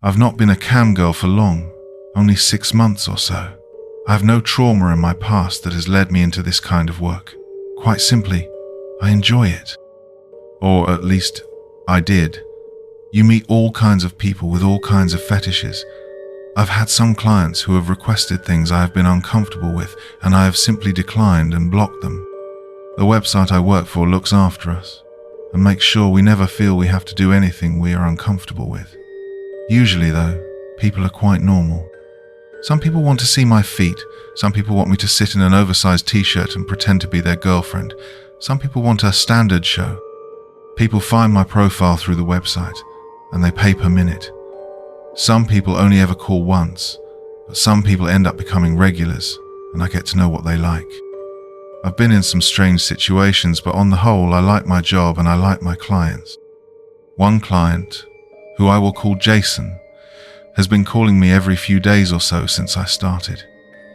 I've not been a camgirl for long, only 6 months or so. I have no trauma in my past that has led me into this kind of work. Quite simply, I enjoy it. Or at least, I did. You meet all kinds of people with all kinds of fetishes. I've had some clients who have requested things I have been uncomfortable with, and I have simply declined and blocked them. The website I work for looks after us and makes sure we never feel we have to do anything we are uncomfortable with. Usually, though, people are quite normal. Some people want to see my feet. Some people want me to sit in an oversized t-shirt and pretend to be their girlfriend. Some people want a standard show. People find my profile through the website, and they pay per minute. Some people only ever call once, but some people end up becoming regulars, and I get to know what they like. I've been in some strange situations, but on the whole, I like my job and I like my clients. One client, who I will call Jason, has been calling me every few days or so since I started.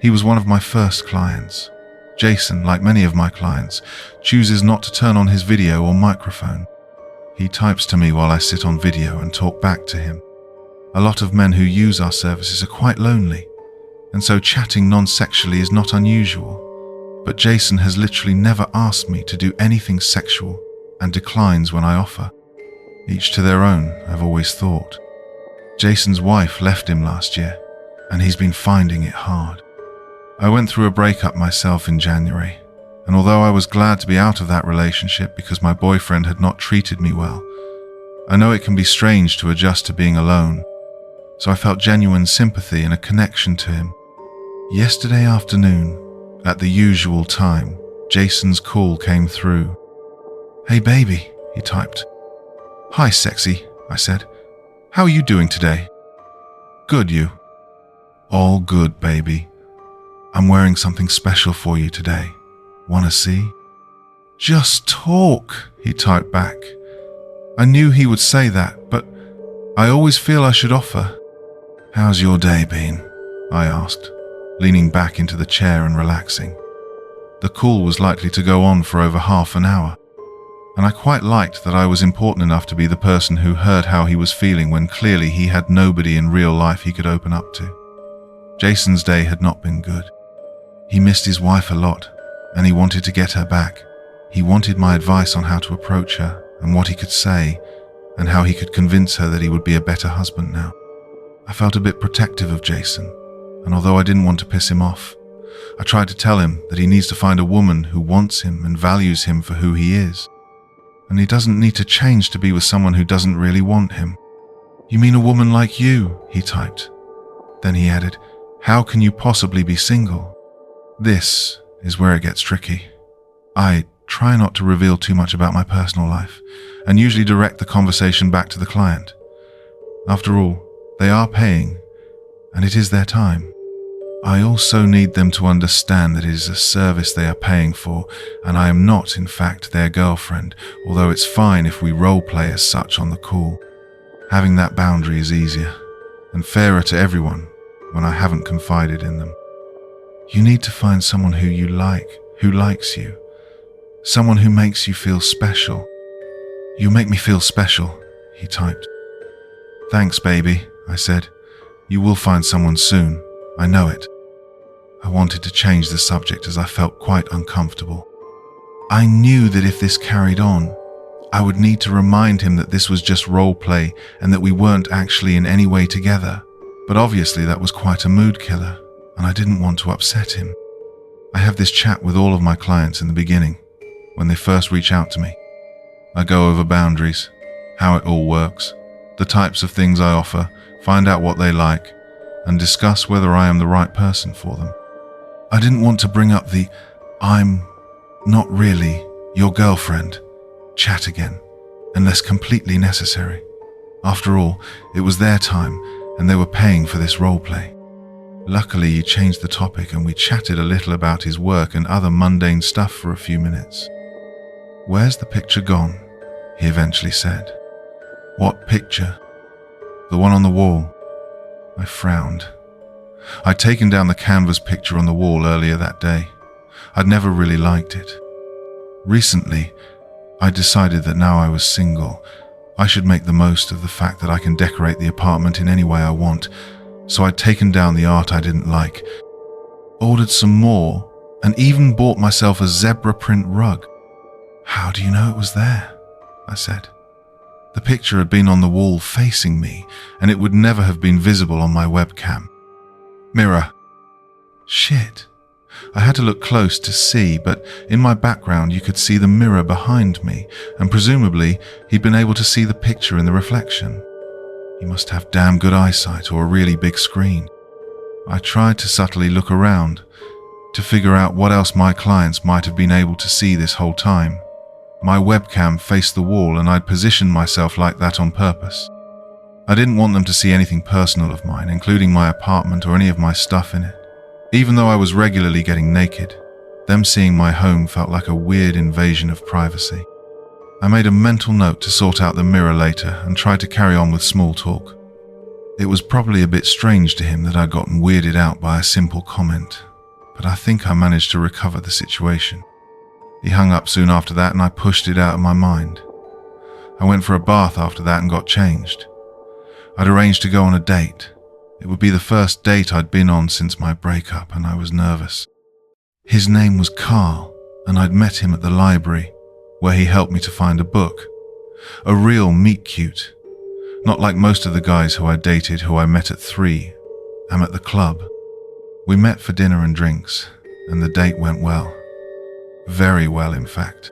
He was one of my first clients. Jason, like many of my clients, chooses not to turn on his video or microphone. He types to me while I sit on video and talk back to him. A lot of men who use our services are quite lonely, and so chatting non-sexually is not unusual. But Jason has literally never asked me to do anything sexual and declines when I offer. Each to their own, I've always thought. Jason's wife left him last year, and he's been finding it hard. I went through a breakup myself in January, and although I was glad to be out of that relationship because my boyfriend had not treated me well, I know it can be strange to adjust to being alone, so I felt genuine sympathy and a connection to him. Yesterday afternoon, at the usual time, Jason's call came through. "Hey baby," he typed. "Hi sexy," I said. "How are you doing today?" "Good, you?" "All good, baby. I'm wearing something special for you today. Wanna see?" "Just talk," he typed back. I knew he would say that, but I always feel I should offer. "How's your day been?" I asked, leaning back into the chair and relaxing. The call was likely to go on for over half an hour, and I quite liked that I was important enough to be the person who heard how he was feeling when clearly he had nobody in real life he could open up to. Jason's day had not been good. He missed his wife a lot, and he wanted to get her back. He wanted my advice on how to approach her and what he could say, and how he could convince her that he would be a better husband now. I felt a bit protective of Jason, and although I didn't want to piss him off, I tried to tell him that he needs to find a woman who wants him and values him for who he is. And he doesn't need to change to be with someone who doesn't really want him. "You mean a woman like you?" he typed. Then he added, "How can you possibly be single?" This is where it gets tricky. I try not to reveal too much about my personal life, and usually direct the conversation back to the client. After all, they are paying, and it is their time. I also need them to understand that it is a service they are paying for, and I am not, in fact, their girlfriend, although it's fine if we role-play as such on the call. Having that boundary is easier, and fairer to everyone when I haven't confided in them. You need to find someone who you like, who likes you. Someone who makes you feel special. "You make me feel special," he typed. "Thanks, baby," I said. "You will find someone soon. I know it." I wanted to change the subject as I felt quite uncomfortable. I knew that if this carried on, I would need to remind him that this was just role play and that we weren't actually in any way together. But obviously that was quite a mood killer, and I didn't want to upset him. I have this chat with all of my clients in the beginning, when they first reach out to me. I go over boundaries, how it all works, the types of things I offer, find out what they like, and discuss whether I am the right person for them. I didn't want to bring up the "I'm not really your girlfriend" chat again, unless completely necessary. After all, it was their time, and they were paying for this roleplay. Luckily, he changed the topic and we chatted a little about his work and other mundane stuff for a few minutes. "Where's the picture gone?" he eventually said. "What picture?" "The one on the wall." I frowned. I'd taken down the canvas picture on the wall earlier that day. I'd never really liked it. Recently, I decided that now I was single, I should make the most of the fact that I can decorate the apartment in any way I want, so I'd taken down the art I didn't like, ordered some more, and even bought myself a zebra print rug. "How do you know it was there?" I said. The picture had been on the wall facing me, and it would never have been visible on my webcam. "Mirror." Shit. I had to look close to see, but in my background you could see the mirror behind me, and presumably he'd been able to see the picture in the reflection. He must have damn good eyesight or a really big screen. I tried to subtly look around, to figure out what else my clients might have been able to see this whole time. My webcam faced the wall, and I'd positioned myself like that on purpose. I didn't want them to see anything personal of mine, including my apartment or any of my stuff in it. Even though I was regularly getting naked, them seeing my home felt like a weird invasion of privacy. I made a mental note to sort out the mirror later and tried to carry on with small talk. It was probably a bit strange to him that I'd gotten weirded out by a simple comment, but I think I managed to recover the situation. He hung up soon after that, and I pushed it out of my mind. I went for a bath after that and got changed. I'd arranged to go on a date. It would be the first date I'd been on since my breakup, and I was nervous. His name was Carl, and I'd met him at the library, where he helped me to find a book. A real meet-cute. Not like most of the guys who I dated who I met at 3. I'm at the club. We met for dinner and drinks, and the date went well. Very well, in fact.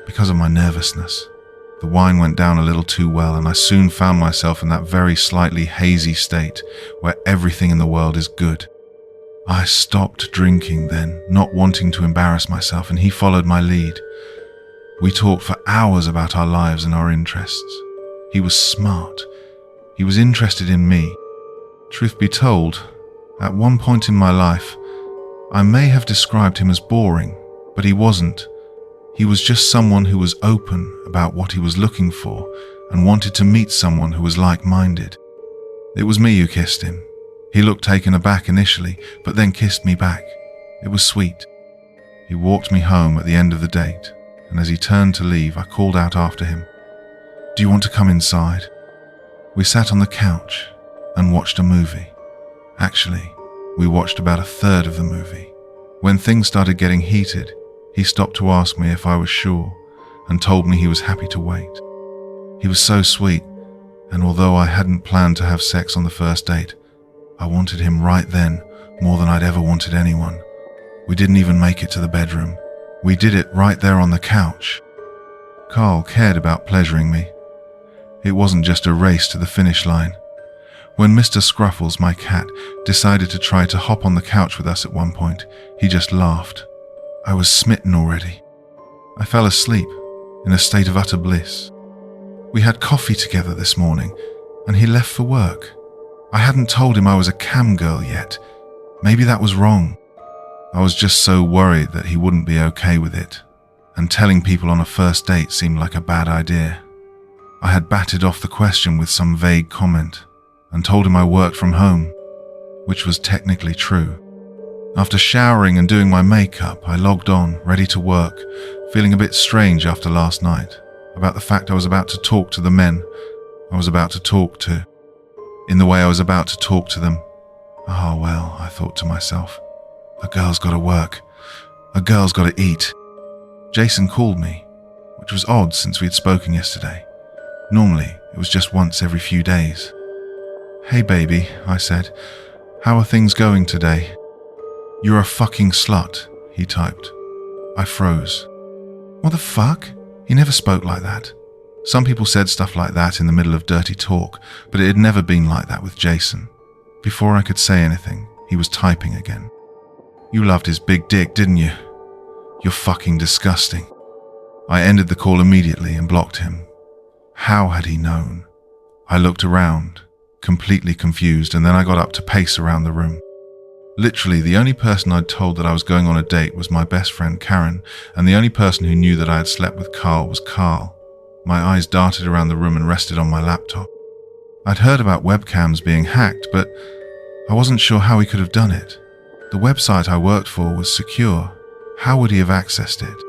Because of my nervousness, the wine went down a little too well, and I soon found myself in that very slightly hazy state where everything in the world is good. I stopped drinking then, not wanting to embarrass myself, and he followed my lead. We talked for hours about our lives and our interests. He was smart. He was interested in me. Truth be told, at one point in my life, I may have described him as boring, but he wasn't. He was just someone who was open about what he was looking for and wanted to meet someone who was like-minded. It was me who kissed him. He looked taken aback initially, but then kissed me back. It was sweet. He walked me home at the end of the date, and as he turned to leave, I called out after him, "Do you want to come inside?" We sat on the couch and watched a movie. Actually, we watched about a third of the movie. When things started getting heated, he stopped to ask me if I was sure and told me he was happy to wait. He was so sweet, and although I hadn't planned to have sex on the first date, I wanted him right then more than I'd ever wanted anyone. We didn't even make it to the bedroom. We did it right there on the couch. Carl cared about pleasuring me. It wasn't just a race to the finish line. When Mr. Scruffles, my cat, decided to try to hop on the couch with us at one point, he just laughed. I was smitten already. I fell asleep, in a state of utter bliss. We had coffee together this morning, and he left for work. I hadn't told him I was a Camgirl yet. Maybe that was wrong. I was just so worried that he wouldn't be okay with it, and telling people on a first date seemed like a bad idea. I had batted off the question with some vague comment, and told him I worked from home, which was technically true. After showering and doing my makeup, I logged on, ready to work, feeling a bit strange after last night, about the fact I was about to talk to the men I was about to talk to, in the way I was about to talk to them. Oh well, I thought to myself, a girl's gotta work, a girl's gotta eat. Jason called me, which was odd since we had spoken yesterday. Normally, it was just once every few days. "Hey baby," I said, "how are things going today?" "You're a fucking slut," he typed. I froze. What the fuck? He never spoke like that. Some people said stuff like that in the middle of dirty talk, but it had never been like that with Jason. Before I could say anything, he was typing again. "You loved his big dick, didn't you? You're fucking disgusting." I ended the call immediately and blocked him. How had he known? I looked around, completely confused, and then I got up to pace around the room. Literally, the only person I'd told that I was going on a date was my best friend Karen, and the only person who knew that I had slept with Carl was Carl. My eyes darted around the room and rested on my laptop. I'd heard about webcams being hacked, but I wasn't sure how he could have done it. The website I worked for was secure. How would he have accessed it?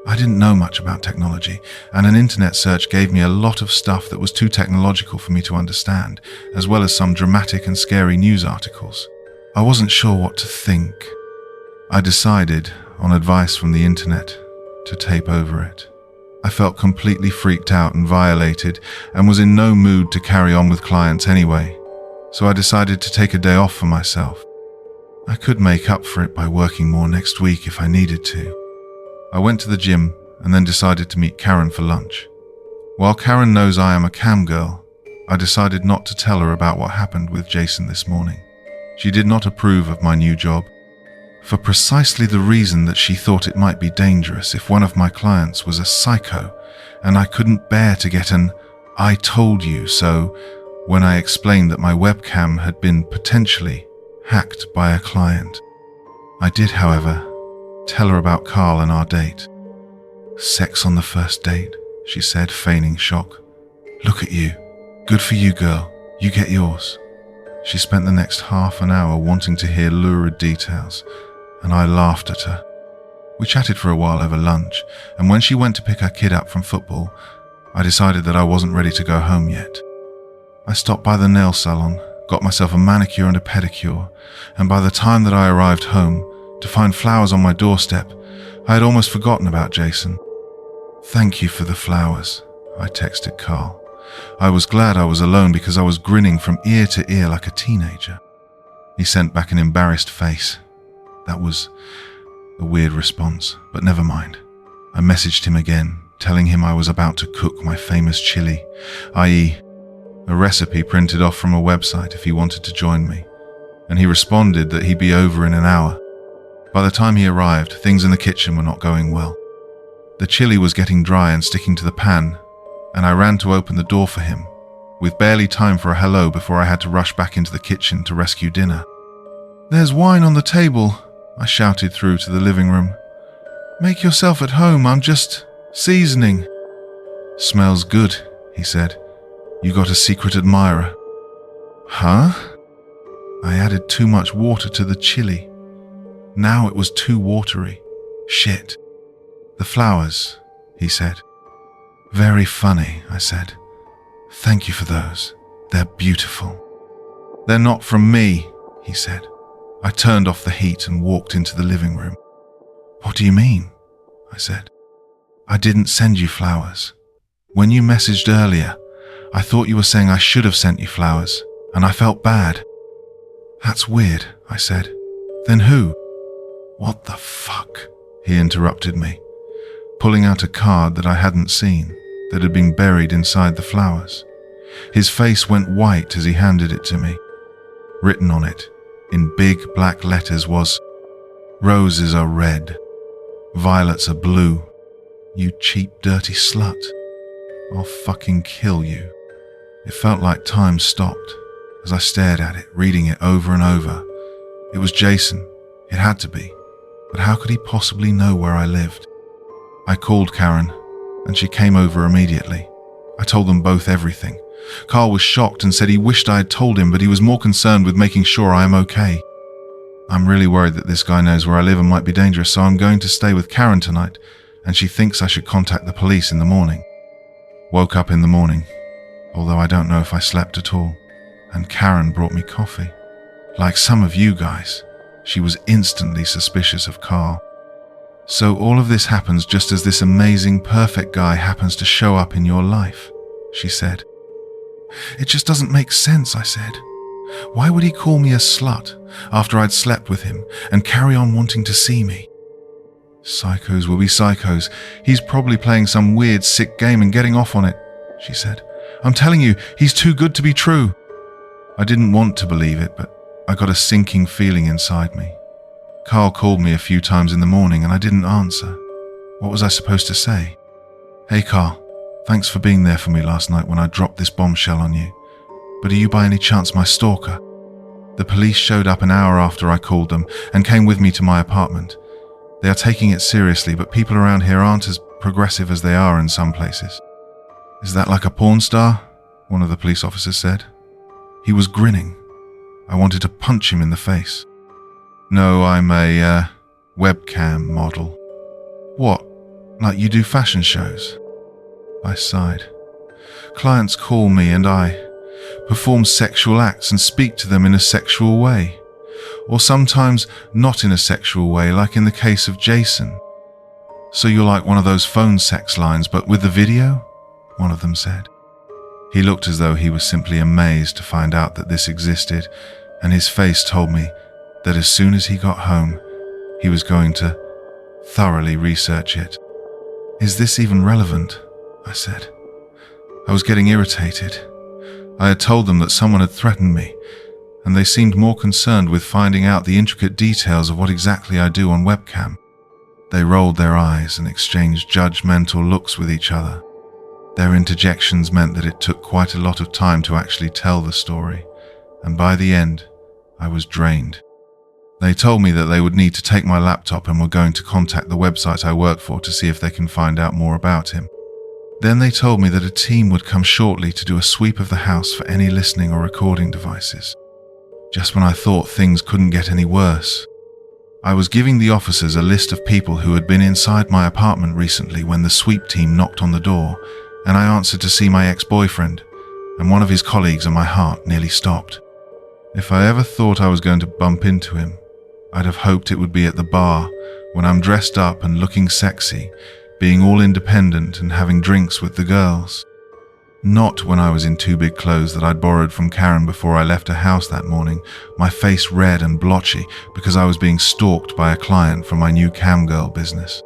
I didn't know much about technology, and an internet search gave me a lot of stuff that was too technological for me to understand, as well as some dramatic and scary news articles. I wasn't sure what to think. I decided, on advice from the internet, to tape over it. I felt completely freaked out and violated, and was in no mood to carry on with clients anyway, so I decided to take a day off for myself. I could make up for it by working more next week if I needed to. I went to the gym and then decided to meet Karen for lunch. While Karen knows I am a camgirl, I decided not to tell her about what happened with Jason this morning. She did not approve of my new job, for precisely the reason that she thought it might be dangerous if one of my clients was a psycho, and I couldn't bear to get an "I told you so" when I explained that my webcam had been potentially hacked by a client. I did, however, tell her about Carl and our date. "Sex on the first date," she said, feigning shock. "Look at you. Good for you, girl. You get yours." She spent the next half an hour wanting to hear lurid details, and I laughed at her. We chatted for a while over lunch, and when she went to pick her kid up from football, I decided that I wasn't ready to go home yet. I stopped by the nail salon, got myself a manicure and a pedicure, and by the time that I arrived home, to find flowers on my doorstep, I had almost forgotten about Jason. "Thank you for the flowers," I texted Carl. I was glad I was alone because I was grinning from ear to ear like a teenager. He sent back an embarrassed face. That was a weird response, but never mind. I messaged him again, telling him I was about to cook my famous chili, i.e., a recipe printed off from a website if he wanted to join me, and he responded that he'd be over in an hour. By the time he arrived, things in the kitchen were not going well. The chili was getting dry and sticking to the pan, and I ran to open the door for him, with barely time for a hello before I had to rush back into the kitchen to rescue dinner. "There's wine on the table," I shouted through to the living room. "Make yourself at home, I'm just seasoning." "Smells good," he said. "You got a secret admirer." "Huh?" I added too much water to the chili. Now it was too watery. Shit. "The flowers," he said. "Very funny," I said. "Thank you for those. They're beautiful." "They're not from me," he said. I turned off the heat and walked into the living room. "What do you mean?" I said. "I didn't send you flowers. When you messaged earlier, I thought you were saying I should have sent you flowers, and I felt bad." "That's weird," I said. "Then who?" "What the fuck?" he interrupted me, pulling out a card that I hadn't seen, that had been buried inside the flowers. His face went white as he handed it to me. Written on it, in big black letters, was, "Roses are red, violets are blue. You cheap, dirty slut. I'll fucking kill you." It felt like time stopped as I stared at it, reading it over and over. It was Jason. It had to be. But how could he possibly know where I lived? I called Karen, and she came over immediately. I told them both everything. Carl was shocked and said he wished I had told him, but he was more concerned with making sure I am okay. I'm really worried that this guy knows where I live and might be dangerous, so I'm going to stay with Karen tonight, and she thinks I should contact the police in the morning. Woke up in the morning, although I don't know if I slept at all, and Karen brought me coffee. Like some of you guys, she was instantly suspicious of Carl. "So all of this happens just as this amazing, perfect guy happens to show up in your life," she said. "It just doesn't make sense," I said. "Why would he call me a slut after I'd slept with him and carry on wanting to see me?" "Psychos will be psychos. He's probably playing some weird, sick game and getting off on it," she said. "I'm telling you, he's too good to be true." I didn't want to believe it, but I got a sinking feeling inside me. Carl called me a few times in the morning and I didn't answer. What was I supposed to say? "Hey Carl, thanks for being there for me last night when I dropped this bombshell on you. But are you by any chance my stalker?" The police showed up an hour after I called them and came with me to my apartment. They are taking it seriously, but people around here aren't as progressive as they are in some places. "Is that like a porn star?" one of the police officers said. He was grinning. I wanted to punch him in the face. "No, I'm a webcam model." "What? Like you do fashion shows? I sighed. Clients call me and I perform sexual acts and speak to them in a sexual way. Or sometimes not in a sexual way, like in the case of Jason. So you're like one of those phone sex lines, but with the video? One of them said. He looked as though he was simply amazed to find out that this existed, and his face told me that as soon as he got home, he was going to thoroughly research it. Is this even relevant? I said. I was getting irritated. I had told them that someone had threatened me, and they seemed more concerned with finding out the intricate details of what exactly I do on webcam. They rolled their eyes and exchanged judgmental looks with each other. Their interjections meant that it took quite a lot of time to actually tell the story, and by the end, I was drained. They told me that they would need to take my laptop and were going to contact the website I work for to see if they can find out more about him. Then they told me that a team would come shortly to do a sweep of the house for any listening or recording devices. Just when I thought things couldn't get any worse. I was giving the officers a list of people who had been inside my apartment recently when the sweep team knocked on the door, and I answered to see my ex-boyfriend, and one of his colleagues, and my heart nearly stopped. If I ever thought I was going to bump into him, I'd have hoped it would be at the bar when I'm dressed up and looking sexy, being all independent and having drinks with the girls. Not when I was in two big clothes that I'd borrowed from Karen before I left her house that morning, my face red and blotchy because I was being stalked by a client from my new Camgirl business.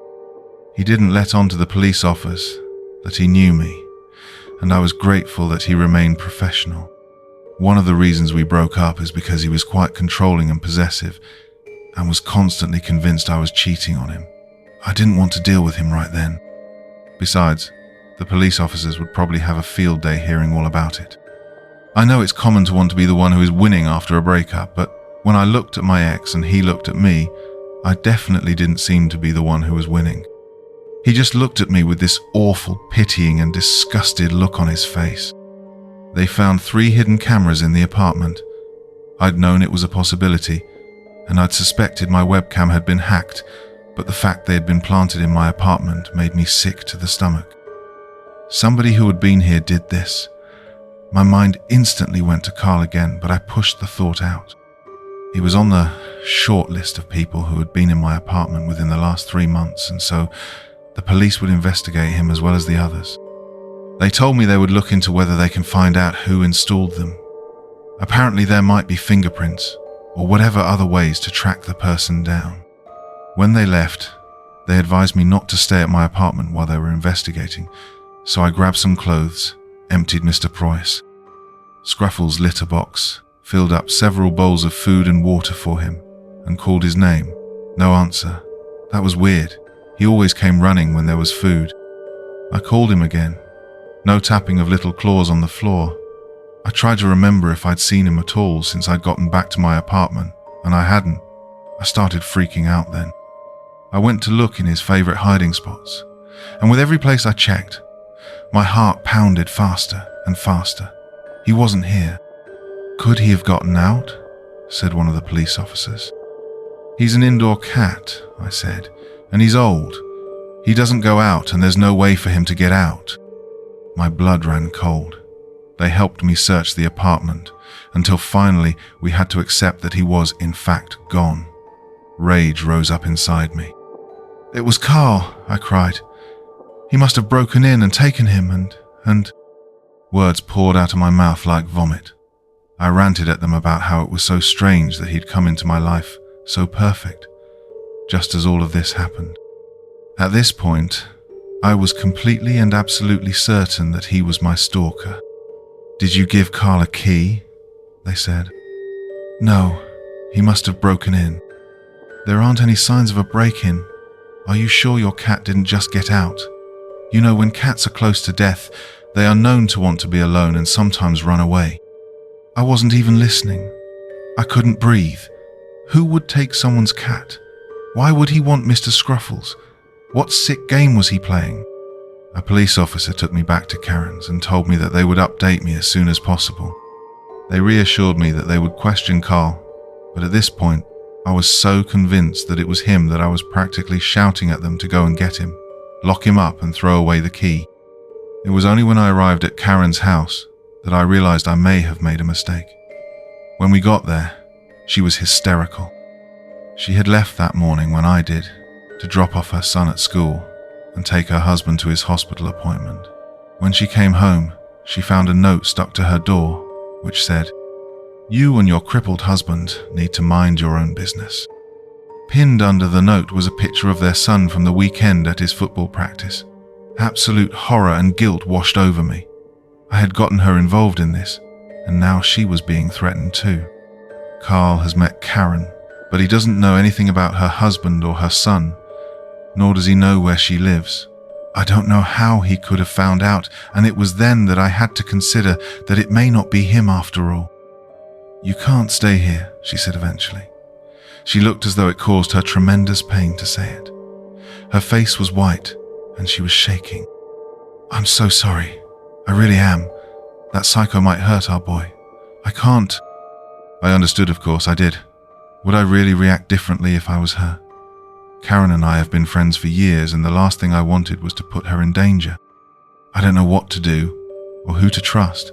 He didn't let on to the police office that he knew me, and I was grateful that he remained professional. One of the reasons we broke up is because he was quite controlling and possessive, and was constantly convinced I was cheating on him. I didn't want to deal with him right then. Besides, the police officers would probably have a field day hearing all about it. I know it's common to want to be the one who is winning after a breakup, but when I looked at my ex and he looked at me, I definitely didn't seem to be the one who was winning. He just looked at me with this awful, pitying and disgusted look on his face. They found 3 hidden cameras in the apartment. I'd known it was a possibility, and I'd suspected my webcam had been hacked, but the fact they had been planted in my apartment made me sick to the stomach. Somebody who had been here did this. My mind instantly went to Carl again, but I pushed the thought out. He was on the short list of people who had been in my apartment within the last 3 months, and so the police would investigate him as well as the others. They told me they would look into whether they can find out who installed them. Apparently there might be fingerprints, or whatever other ways to track the person down. When they left, they advised me not to stay at my apartment while they were investigating, so I grabbed some clothes, emptied Mr. Preuss. Scruffle's litter box, filled up several bowls of food and water for him, and called his name. No answer. That was weird. He always came running when there was food. I called him again. No tapping of little claws on the floor. I tried to remember if I'd seen him at all since I'd gotten back to my apartment, and I hadn't. I started freaking out then. I went to look in his favorite hiding spots, and with every place I checked, my heart pounded faster and faster. He wasn't here. Could he have gotten out? Said one of the police officers. He's an indoor cat, I said, and he's old. He doesn't go out and there's no way for him to get out. My blood ran cold. They helped me search the apartment until finally we had to accept that he was in fact gone. Rage rose up inside me. It was Carl, I cried. He must have broken in and taken him and... Words poured out of my mouth like vomit. I ranted at them about how it was so strange that he'd come into my life so perfect, just as all of this happened. At this point, I was completely and absolutely certain that he was my stalker. Did you give Carl a key? They said. No, he must have broken in. There aren't any signs of a break-in. Are you sure your cat didn't just get out? You know, when cats are close to death, they are known to want to be alone and sometimes run away. I wasn't even listening. I couldn't breathe. Who would take someone's cat? Why would he want Mr. Scruffles? What sick game was he playing? A police officer took me back to Karen's and told me that they would update me as soon as possible. They reassured me that they would question Carl, but at this point, I was so convinced that it was him that I was practically shouting at them to go and get him. lock him up and throw away the key. It was only when I arrived at Karen's house that I realized I may have made a mistake. When we got there, she was hysterical. She had left that morning when I did, to drop off her son at school and take her husband to his hospital appointment. When she came home, she found a note stuck to her door, which said, "You and your crippled husband need to mind your own business." Pinned under the note was a picture of their son from the weekend at his football practice. Absolute horror and guilt washed over me. I had gotten her involved in this, and now she was being threatened too. Carl has met Karen, but he doesn't know anything about her husband or her son, nor does he know where she lives. I don't know how he could have found out, and it was then that I had to consider that it may not be him after all. "You can't stay here," she said eventually. She looked as though it caused her tremendous pain to say it. Her face was white, and she was shaking. "I'm so sorry. I really am. That psycho might hurt our boy. I can't." I understood, of course, I did. Would I really react differently if I was her? Karen and I have been friends for years, and the last thing I wanted was to put her in danger. I don't know what to do, or who to trust.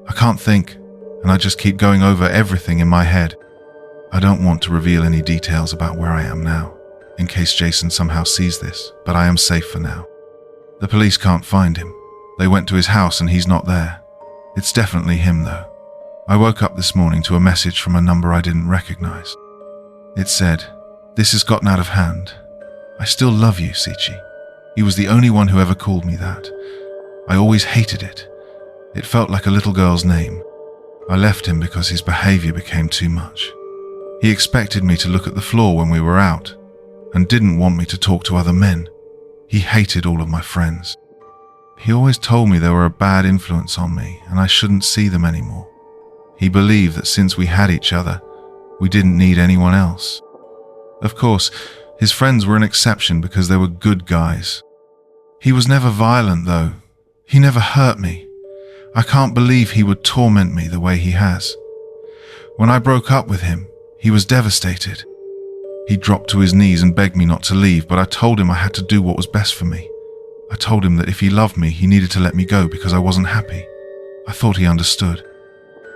I can't think, and I just keep going over everything in my head. I don't want to reveal any details about where I am now, in case Jason somehow sees this, but I am safe for now. The police can't find him. They went to his house and he's not there. It's definitely him, though. I woke up this morning to a message from a number I didn't recognize. It said, "This has gotten out of hand. I still love you, Sichi." He was the only one who ever called me that. I always hated it. It felt like a little girl's name. I left him because his behavior became too much. He expected me to look at the floor when we were out, and didn't want me to talk to other men. He hated all of my friends. He always told me they were a bad influence on me, and I shouldn't see them anymore. He believed that since we had each other, we didn't need anyone else. Of course, his friends were an exception because they were good guys. He was never violent, though. He never hurt me. I can't believe he would torment me the way he has. When I broke up with him, he was devastated. He dropped to his knees and begged me not to leave, but I told him I had to do what was best for me. I told him that if he loved me, he needed to let me go because I wasn't happy. I thought he understood.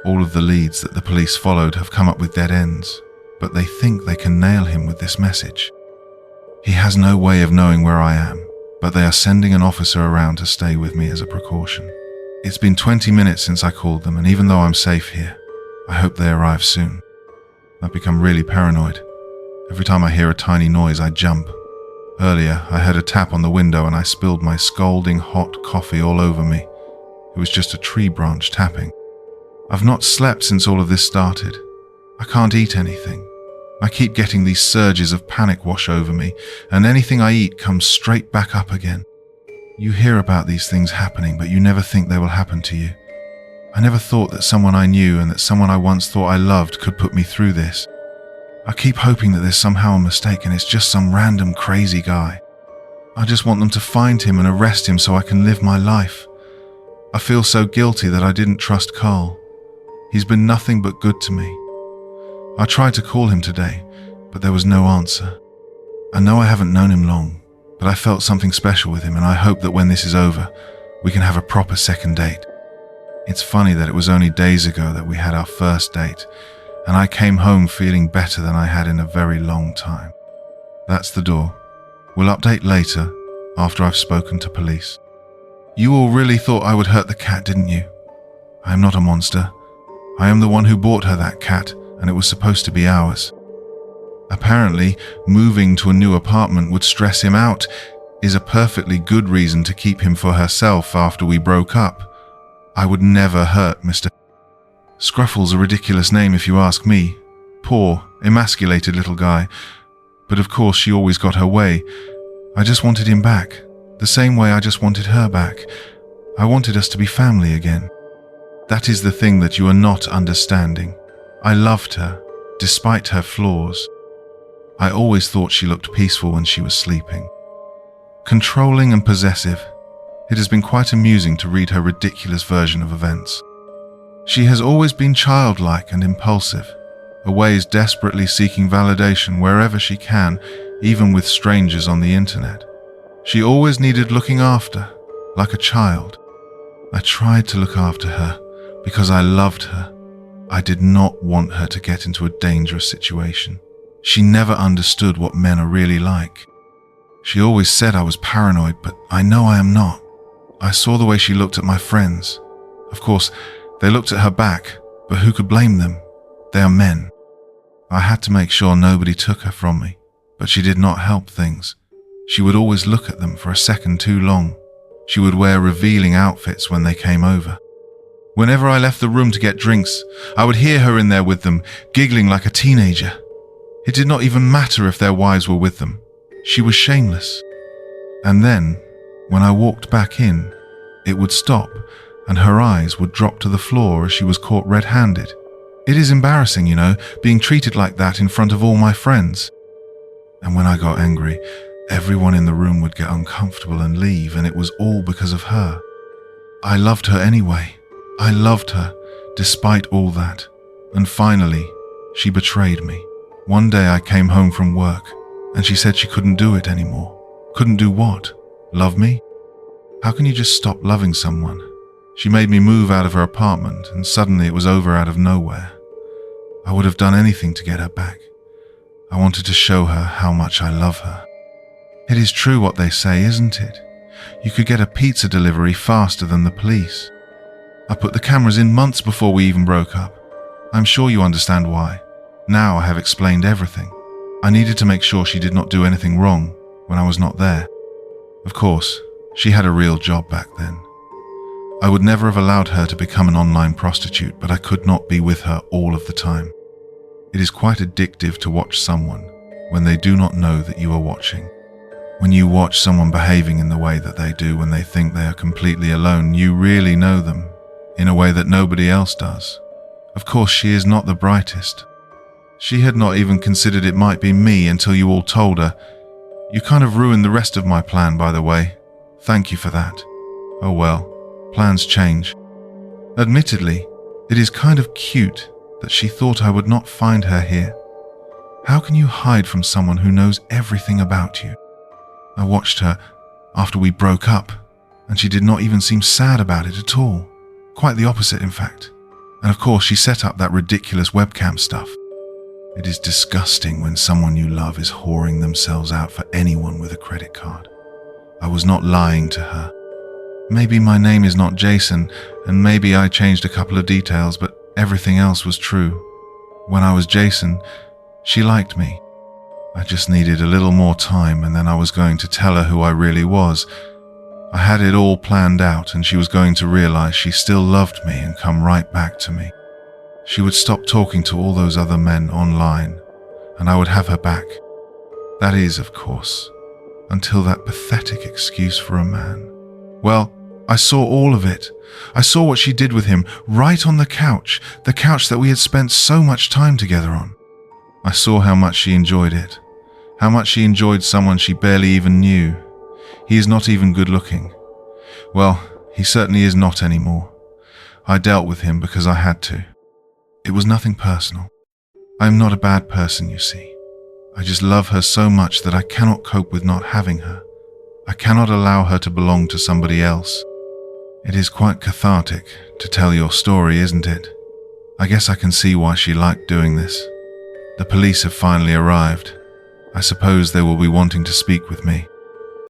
All of the leads that the police followed have come up with dead ends, but they think they can nail him with this message. He has no way of knowing where I am, but they are sending an officer around to stay with me as a precaution. It's been 20 minutes since I called them, and even though I'm safe here, I hope they arrive soon. I've become really paranoid. Every time I hear a tiny noise, I jump. Earlier, I heard a tap on the window and I spilled my scalding hot coffee all over me. It was just a tree branch tapping. I've not slept since all of this started. I can't eat anything. I keep getting these surges of panic wash over me, and anything I eat comes straight back up again. You hear about these things happening, but you never think they will happen to you. I never thought that someone I knew and that someone I once thought I loved could put me through this. I keep hoping that there's somehow a mistake and it's just some random crazy guy. I just want them to find him and arrest him so I can live my life. I feel so guilty that I didn't trust Carl. He's been nothing but good to me. I tried to call him today, but there was no answer. I know I haven't known him long, but I felt something special with him, and I hope that when this is over, we can have a proper second date. It's funny that it was only days ago that we had our first date, and I came home feeling better than I had in a very long time. That's the door. We'll update later, after I've spoken to police. You all really thought I would hurt the cat, didn't you? I am not a monster. I am the one who bought her that cat, and it was supposed to be ours. Apparently, moving to a new apartment would stress him out is a perfectly good reason to keep him for herself after we broke up. I would never hurt Mr. Scruffle's a ridiculous name if you ask me. Poor, emasculated little guy. But of course she always got her way. I just wanted him back, the same way I just wanted her back. I wanted us to be family again. That is the thing that you are not understanding. I loved her, despite her flaws. I always thought she looked peaceful when she was sleeping. Controlling and possessive. It has been quite amusing to read her ridiculous version of events. She has always been childlike and impulsive, always desperately seeking validation wherever she can, even with strangers on the internet. She always needed looking after, like a child. I tried to look after her because I loved her. I did not want her to get into a dangerous situation. She never understood what men are really like. She always said I was paranoid, but I know I am not. I saw the way she looked at my friends. Of course, they looked at her back, but who could blame them? They are men. I had to make sure nobody took her from me, but she did not help things. She would always look at them for a second too long. She would wear revealing outfits when they came over. Whenever I left the room to get drinks, I would hear her in there with them, giggling like a teenager. It did not even matter if their wives were with them. She was shameless. And then, when I walked back in, it would stop, and her eyes would drop to the floor as she was caught red-handed. It is embarrassing, you know, being treated like that in front of all my friends. And when I got angry, everyone in the room would get uncomfortable and leave, and it was all because of her. I loved her anyway. I loved her, despite all that. And finally, she betrayed me. One day I came home from work, and she said she couldn't do it anymore. Couldn't do what? Love me? How can you just stop loving someone? She made me move out of her apartment, and suddenly it was over out of nowhere. I would have done anything to get her back. I wanted to show her how much I love her. It is true what they say, isn't it? You could get a pizza delivery faster than the police. I put the cameras in months before we even broke up. I'm sure you understand why. Now I have explained everything. I needed to make sure she did not do anything wrong when I was not there. Of course, she had a real job back then. I would never have allowed her to become an online prostitute, but I could not be with her all of the time. It is quite addictive to watch someone when they do not know that you are watching. When you watch someone behaving in the way that they do when they think they are completely alone, you really know them in a way that nobody else does. Of course, she is not the brightest. She had not even considered it might be me until you all told her. You kind of ruined the rest of my plan, by the way. Thank you for that. Oh well, plans change. Admittedly, it is kind of cute that she thought I would not find her here. How can you hide from someone who knows everything about you? I watched her after we broke up, and she did not even seem sad about it at all. Quite the opposite, in fact. And of course, she set up that ridiculous webcam stuff. It is disgusting when someone you love is whoring themselves out for anyone with a credit card. I was not lying to her. Maybe my name is not Jason, and maybe I changed a couple of details, but everything else was true. When I was Jason, she liked me. I just needed a little more time, and then I was going to tell her who I really was. I had it all planned out, and she was going to realize she still loved me and come right back to me. She would stop talking to all those other men online, and I would have her back. That is, of course, until that pathetic excuse for a man. Well, I saw all of it. I saw what she did with him, right on the couch that we had spent so much time together on. I saw how much she enjoyed it, how much she enjoyed someone she barely even knew. He is not even good looking. Well, he certainly is not anymore. I dealt with him because I had to. It was nothing personal. I am not a bad person, you see. I just love her so much that I cannot cope with not having her. I cannot allow her to belong to somebody else. It is quite cathartic to tell your story, isn't it? I guess I can see why she liked doing this. The police have finally arrived. I suppose they will be wanting to speak with me.